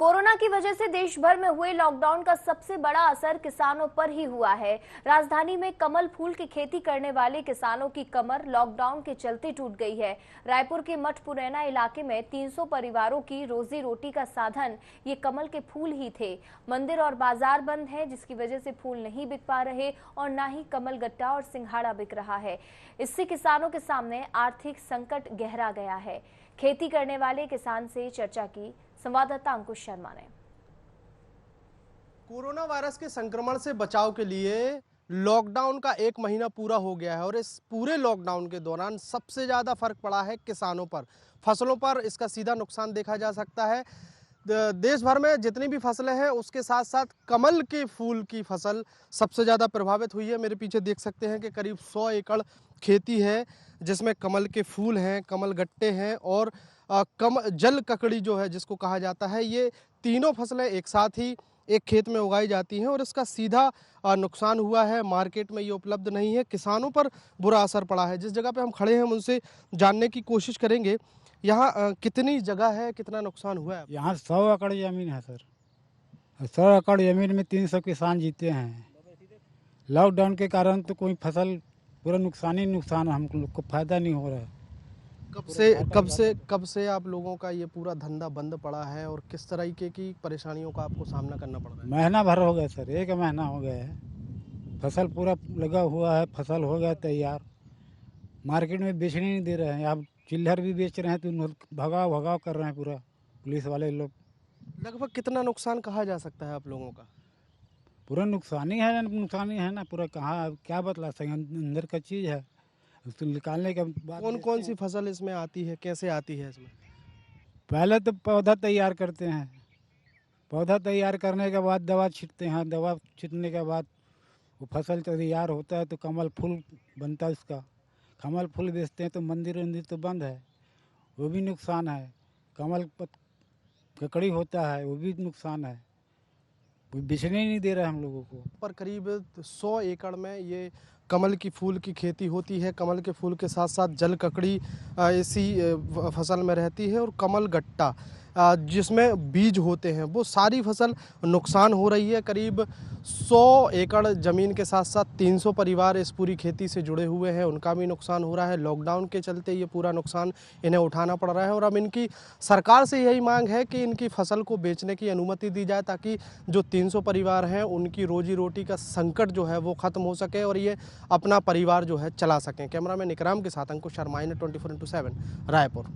Corona की वजह से देश भर में हुए लॉकडाउन का सबसे बड़ा असर किसानों पर ही हुआ है। राजधानी में कमल फूल की खेती करने वाले किसानों की कमर लॉकडाउन के चलते टूट गई है। रायपुर के मठपुरैना इलाके में 300 परिवारों की रोजी रोटी का साधन ये कमल के फूल ही थे। मंदिर और बाजार बंद हैं, जिसकी वजह से फूल नहीं बिक पा रहे और न ही कमल गट्टा और सिंघाड़ा बिक रहा है। इससे किसानों के सामने आर्थिक संकट गहरा गया है। खेती करने वाले किसान से चर्चा की संवाददाता अंकुश शर्मा ने। कोरोना वायरस के संक्रमण से बचाव के लिए लॉकडाउन का 1 महीना पूरा हो गया है और इस पूरे लॉकडाउन के दौरान सबसे ज़्यादा फर्क पड़ा है किसानों पर। फसलों पर इसका सीधा नुकसान देखा जा सकता है। देश भर में जितनी भी फसलें हैं उसके साथ साथ कमल के फूल की फसल सबसे ज़्यादा प्रभावित हुई है। मेरे पीछे देख सकते हैं कि करीब 100 एकड़ खेती है जिसमें कमल के फूल हैं, कमल गट्टे हैं और जल ककड़ी जो है जिसको कहा जाता है, ये तीनों फसलें एक साथ ही एक खेत में उगाई जाती हैं और इसका सीधा नुकसान हुआ है। मार्केट में ये उपलब्ध नहीं है, किसानों पर बुरा असर पड़ा है। जिस जगह पे हम खड़े हैं हम उनसे जानने की कोशिश करेंगे यहाँ कितनी जगह है, कितना नुकसान हुआ है। यहाँ 100 एकड़ जमीन है सर। 100 एकड़ जमीन में 300 किसान जीते हैं। लॉकडाउन के कारण तो कोई फसल पूरा नुकसान ही नुकसान, हम लोग को फायदा नहीं हो रहा है। कब से आप लोगों का ये पूरा धंधा बंद पड़ा है और किस तरीके की परेशानियों का आपको सामना करना पड़ रहा है? महीना भर हो गया सर, 1 महीना हो गया है। फसल पूरा लगा हुआ है, फसल हो गया तैयार, मार्केट में बेचने नहीं दे रहे हैं। आप चिल्लर भी बेच रहे हैं तो भगाव भगाव कर रहे हैं पूरा पुलिस वाले लोग। लगभग कितना नुकसान कहा जा सकता है आप लोगों का? पूरा नुकसान ही है ना पूरा। कहाँ क्या बतला सकें, अंदर का चीज़ है, उसको निकालने के बाद कौन कौन सी फसल इसमें आती है, कैसे आती है इसमें? पहले तो पौधा तैयार करते हैं, पौधा तैयार करने के बाद दवा छींटते हैं, दवा छींटने के बाद वो फसल तैयार होता है तो कमल फूल बनता है उसका। कमल फूल बेचते हैं तो मंदिर वंदिर तो बंद है, वो भी नुकसान है। ककड़ी होता है वो भी नुकसान है, वो बेचने ही नहीं दे रहा है हम लोगों को। पर करीब 100 एकड़ में ये कमल की फूल की खेती होती है। कमल के फूल के साथ साथ जल ककड़ी इसी फसल में रहती है और कमल गट्टा जिसमें बीज होते हैं, वो सारी फसल नुकसान हो रही है। करीब 100 एकड़ ज़मीन के साथ साथ 300 परिवार इस पूरी खेती से जुड़े हुए हैं, उनका भी नुकसान हो रहा है। लॉकडाउन के चलते ये पूरा नुकसान इन्हें उठाना पड़ रहा है और अब इनकी सरकार से यही मांग है कि इनकी फसल को बेचने की अनुमति दी जाए ताकि जो 300 परिवार हैं उनकी रोजी रोटी का संकट जो है वो ख़त्म हो सके और ये अपना परिवार जो है चला सकें। कैमरामैन इकराम के साथ अंकुश शर्मा, 24x7 रायपुर।